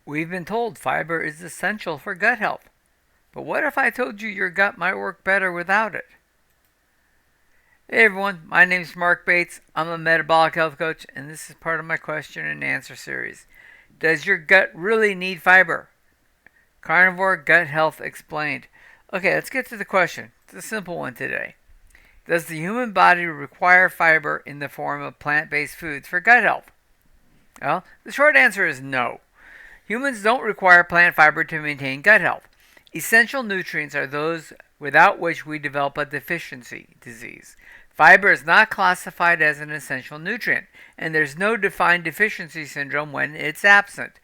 We've been told fiber is essential for gut health. But what if I told you your gut might work better without it? Hey everyone, my name is Marc Bates. I'm a metabolic health coach, and this is part of my question and answer series. Does your gut really need fiber? Carnivore Gut Health Explained. Okay, let's get to the question. It's a simple one today. Does the human body require fiber in the form of plant-based foods for gut health? Well, the short answer is no. Humans don't require plant fiber to maintain gut health. Essential nutrients are those without which we develop a deficiency disease. Fiber is not classified as an essential nutrient, and there's no defined deficiency syndrome when it's absent.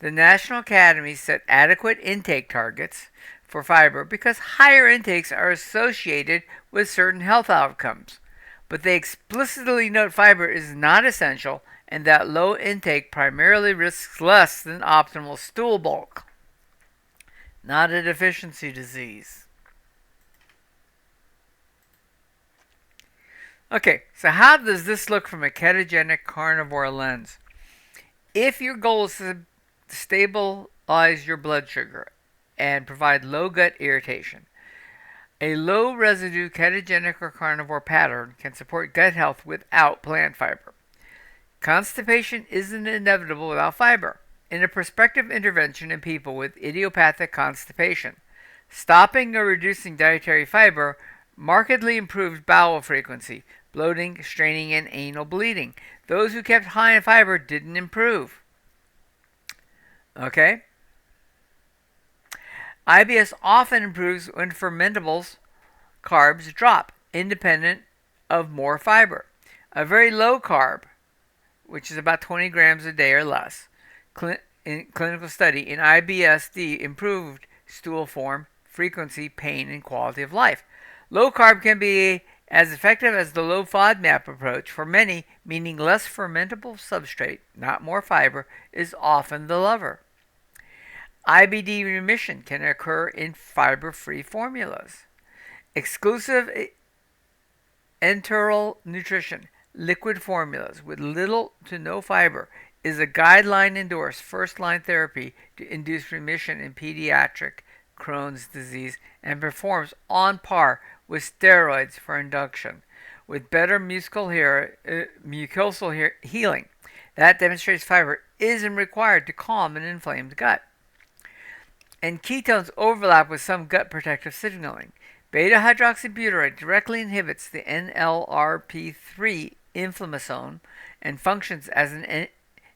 The National Academy set adequate intake targets for fiber because higher intakes are associated with certain health outcomes. But they explicitly note fiber is not essential and that low intake primarily risks less than optimal stool bulk. Not a deficiency disease. Okay, so how does this look from a ketogenic carnivore lens? If your goal is to stabilize your blood sugar and provide low gut irritation, a low-residue ketogenic or carnivore pattern can support gut health without plant fiber. Constipation isn't inevitable without fiber. In a prospective intervention in people with idiopathic constipation, stopping or reducing dietary fiber markedly improved bowel frequency, bloating, straining, and anal bleeding. Those who kept high in fiber didn't improve. Okay? IBS often improves when fermentables, carbs, drop, independent of more fiber. A very low carb, which is about 20 grams a day or less, in clinical study in IBS-D improved stool form, frequency, pain, and quality of life. Low carb can be as effective as the low-FODMAP approach for many, meaning less fermentable substrate, not more fiber, is often the lever. IBD remission can occur in fiber-free formulas. Exclusive enteral nutrition, liquid formulas with little to no fiber, is a guideline-endorsed first-line therapy to induce remission in pediatric Crohn's disease and performs on par with steroids for induction, with better mucosal healing. That demonstrates fiber isn't required to calm an inflamed gut. And ketones overlap with some gut protective signaling. Beta-hydroxybutyrate directly inhibits the NLRP3 inflammasome and functions as an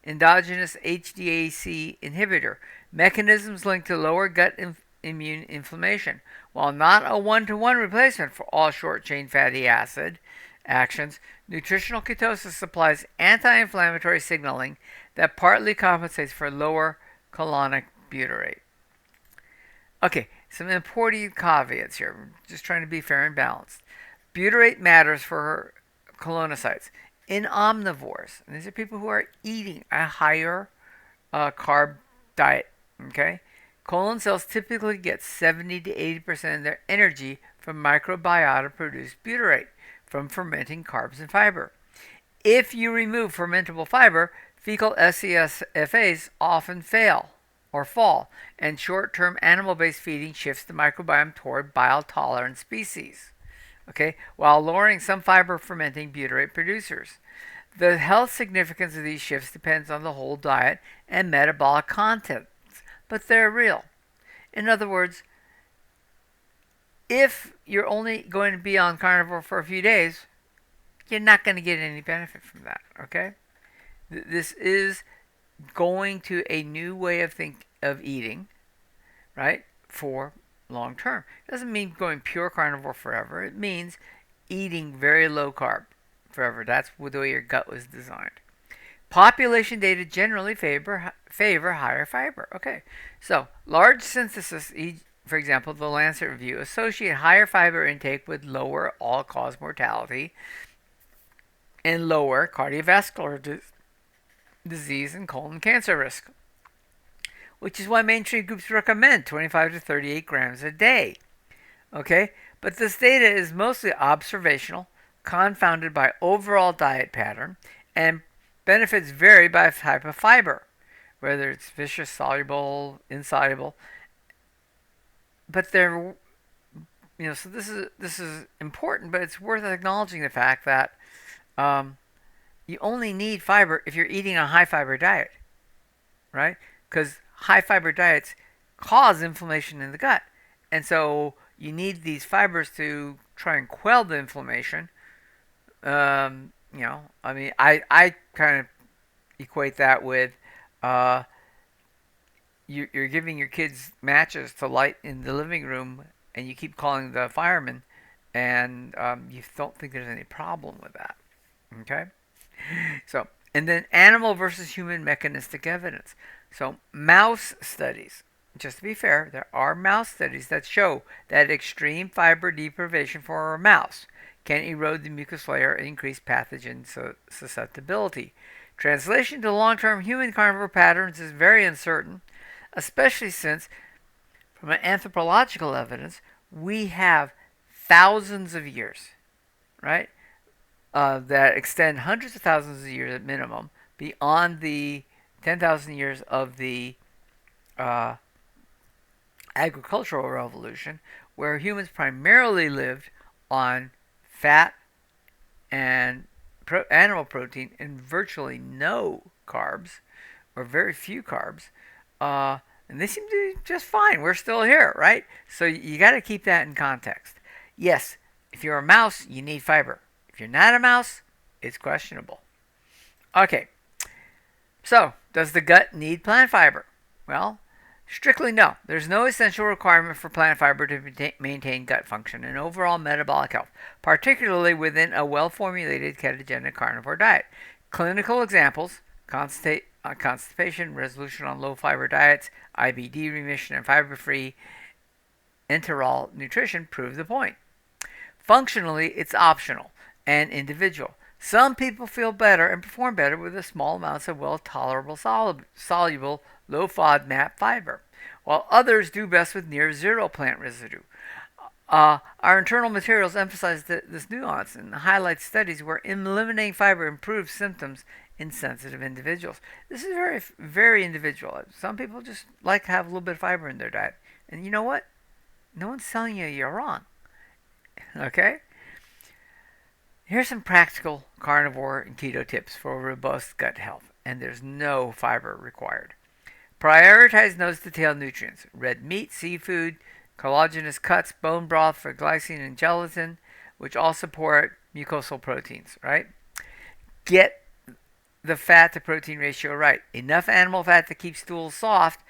endogenous HDAC inhibitor, mechanisms linked to lower gut immune inflammation. While not a one-to-one replacement for all short-chain fatty acid actions, nutritional ketosis supplies anti-inflammatory signaling that partly compensates for lower colonic butyrate. Okay, some important caveats here. We're just trying to be fair and balanced. Butyrate matters for colonocytes. In omnivores, and these are people who are eating a higher carb diet, okay? Colon cells typically get 70 to 80% of their energy from microbiota-produced butyrate from fermenting carbs and fiber. If you remove fermentable fiber, fecal SCSFAs often fail or fall, and short-term animal-based feeding shifts the microbiome toward bile-tolerant species, okay, while lowering some fiber-fermenting butyrate producers. The health significance of these shifts depends on the whole diet and metabolic contents, but they're real. In other words, if you're only going to be on carnivore for a few days, you're not going to get any benefit from that, okay? This is going to a new way of eating, right, for long term. It doesn't mean going pure carnivore forever. It means eating very low carb forever. That's the way your gut was designed. Population data generally favor higher fiber. Okay, so large synthesis, for example, the Lancet review, associate higher fiber intake with lower all-cause mortality and lower cardiovascular disease and colon cancer risk, which is why mainstream groups recommend 25 to 38 grams a day. Okay, but this data is mostly observational, confounded by overall diet pattern, and benefits vary by type of fiber, whether it's viscous, soluble, insoluble. But they're, so this is important, but it's worth acknowledging the fact that um, you only need fiber if you're eating a high fiber diet, right? Because high fiber diets cause inflammation in the gut, and so you need these fibers to try and quell the inflammation. I mean, I kind of equate that with uh, you're giving your kids matches to light in the living room, and you keep calling the firemen, and you don't think there's any problem with that. Okay, so and then animal versus human mechanistic evidence. So mouse studies. Just to be fair, there are mouse studies that show that extreme fiber deprivation for a mouse can erode the mucus layer and increase pathogen susceptibility. Translation to long-term human carnivore patterns is very uncertain, especially since, from an anthropological evidence, we have thousands of years, right, that extend hundreds of thousands of years at minimum beyond the 10,000 years of the uh, agricultural revolution, where humans primarily lived on fat and animal protein and virtually no carbs or very few carbs. And they seem to be just fine. We're still here, right? So you got to keep that in context. Yes, if you're a mouse, you need fiber. If you're not a mouse, it's questionable. Okay, so does the gut need plant fiber? Well, strictly no. There's no essential requirement for plant fiber to maintain gut function and overall metabolic health, particularly within a well-formulated ketogenic carnivore diet. Clinical examples: constipation, resolution on low-fiber diets, IBD remission, and fiber-free enteral nutrition prove the point. Functionally, it's optional and individual. Some people feel better and perform better with the small amounts of well-tolerable soluble low-FODMAP fiber, while others do best with near zero plant residue. Our internal materials emphasize this nuance and highlight studies where eliminating fiber improves symptoms in sensitive individuals. This is very, very individual. Some people just like to have a little bit of fiber in their diet. And you know what? No one's telling you you're wrong. Okay? Here's some practical carnivore and keto tips for robust gut health, and there's no fiber required. Prioritize nose to tail nutrients: red meat, seafood, collagenous cuts, bone broth for glycine and gelatin, which all support mucosal proteins, right? Get the fat to protein ratio right. Enough animal fat to keep stools soft.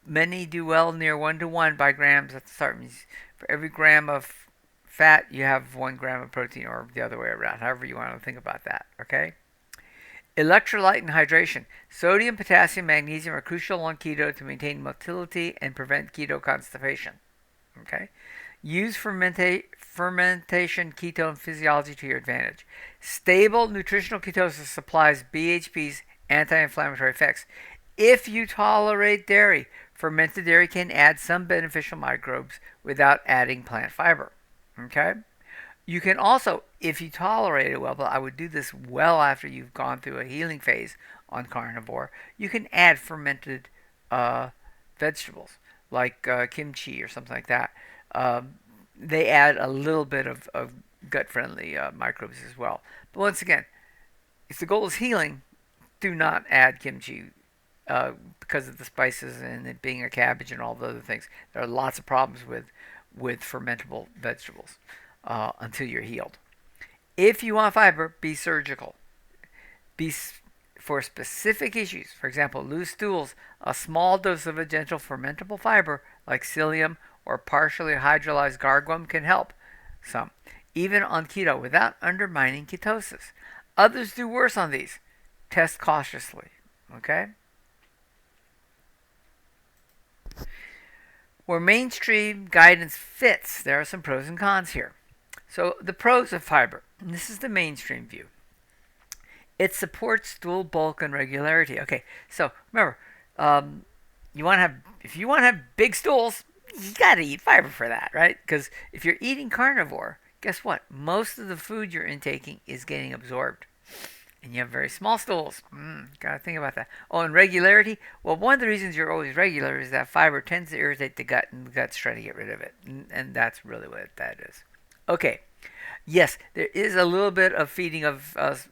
Many do well near 1 to 1 by grams at the start. Means for every gram of fat, you have 1 gram of protein, or the other way around, however you want to think about that, okay? Electrolyte and hydration. Sodium, potassium, magnesium are crucial on keto to maintain motility and prevent keto constipation. Okay? Use fermentation ketone physiology to your advantage. Stable nutritional ketosis supplies BHP's anti-inflammatory effects. If you tolerate dairy, fermented dairy can add some beneficial microbes without adding plant fiber. Okay? You can also, if you tolerate it well, but I would do this well after you've gone through a healing phase on carnivore, you can add fermented vegetables like kimchi or something like that. They add a little bit of gut-friendly microbes as well. But once again, if the goal is healing, do not add kimchi because of the spices and it being a cabbage and all the other things. There are lots of problems with fermentable vegetables until you're healed. If you want fiber, be surgical. For specific issues, for example, loose stools, a small dose of a gentle fermentable fiber like psyllium or partially hydrolyzed gargum can help some, even on keto, without undermining ketosis. Others do worse on these. Test cautiously. Okay? Where mainstream guidance fits, there are some pros and cons here. So the pros of fiber. And this is the mainstream view. It supports stool bulk and regularity. Okay, so remember, if you want to have big stools, you got to eat fiber for that, right? Because if you're eating carnivore, guess what? Most of the food you're intaking is getting absorbed. And you have very small stools. Gotta think about that. Oh, and regularity. Well, one of the reasons you're always regular is that fiber tends to irritate the gut, and the gut's trying to get rid of it. And that's really what that is. Okay. Yes, there is a little bit of feeding of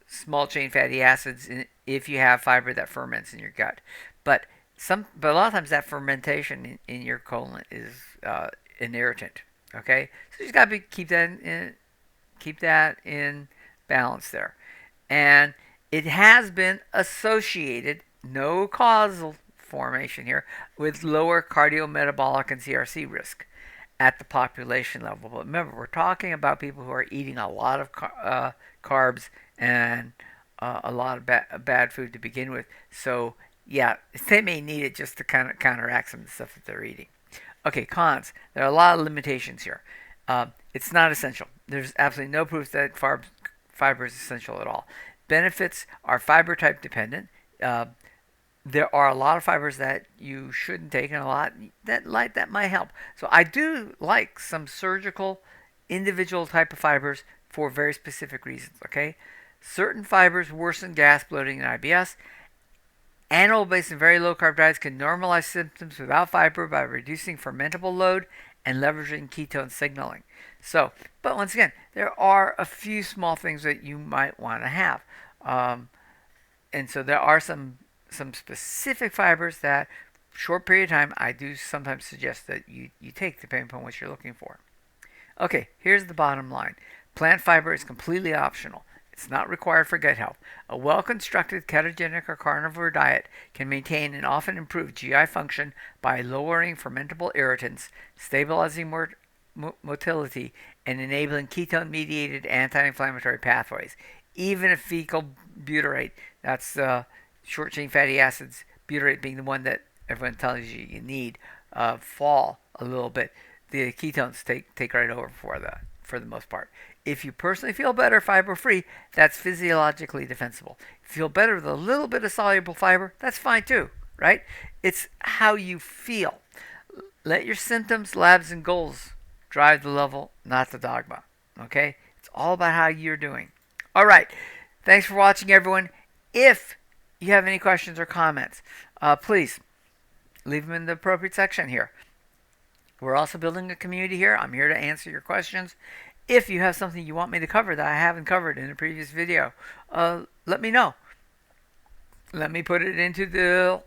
small chain fatty acids if you have fiber that ferments in your gut. But a lot of times that fermentation in your colon is an irritant. Okay, so you just got to keep that in balance there. And it has been associated, no causal formation here, with lower cardiometabolic and CRC risk at the population level. But remember, we're talking about people who are eating a lot of carbs and a lot of bad food to begin with. So yeah, they may need it just to kind of counteract some of the stuff that they're eating. Okay, cons. There are a lot of limitations here. It's not essential. There's absolutely no proof that fiber is essential at all. Benefits are fiber type dependent. There are a lot of fibers that you shouldn't take, and a lot that might help. So I do like some surgical, individual type of fibers for very specific reasons. Okay, certain fibers worsen gas, bloating, and IBS. Animal-based and very low-carb diets can normalize symptoms without fiber by reducing fermentable load and leveraging ketone signaling. So, but once again, there are a few small things that you might want to have. And so there are some specific fibers that, short period of time, I do sometimes suggest that you take depending upon what you're looking for. Okay, here's the bottom line. Plant fiber is completely optional. It's not required for gut health. A well-constructed ketogenic or carnivore diet can maintain and often improve GI function by lowering fermentable irritants, stabilizing motility, and enabling ketone-mediated anti-inflammatory pathways. Even if fecal butyrate, that's short-chain fatty acids, butyrate being the one that everyone tells you need, fall a little bit, the ketones take right over for the most part. If you personally feel better fiber-free, that's physiologically defensible. If you feel better with a little bit of soluble fiber, that's fine too, right? It's how you feel. Let your symptoms, labs, and goals drive the level, not the dogma. Okay? It's all about how you're doing. All right. Thanks for watching, everyone. If you have any questions or comments, please leave them in the appropriate section here. We're also building a community here. I'm here to answer your questions. If you have something you want me to cover that I haven't covered in a previous video, let me know. Let me put it into the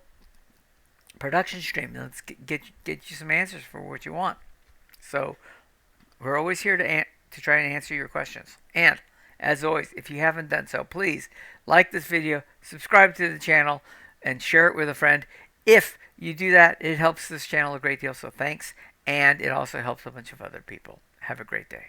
production stream. Let's get you some answers for what you want. So we're always here to try and answer your questions. And as always, if you haven't done so, please like this video, subscribe to the channel, and share it with a friend. If you do that, it helps this channel a great deal, so thanks. And it also helps a bunch of other people. Have a great day.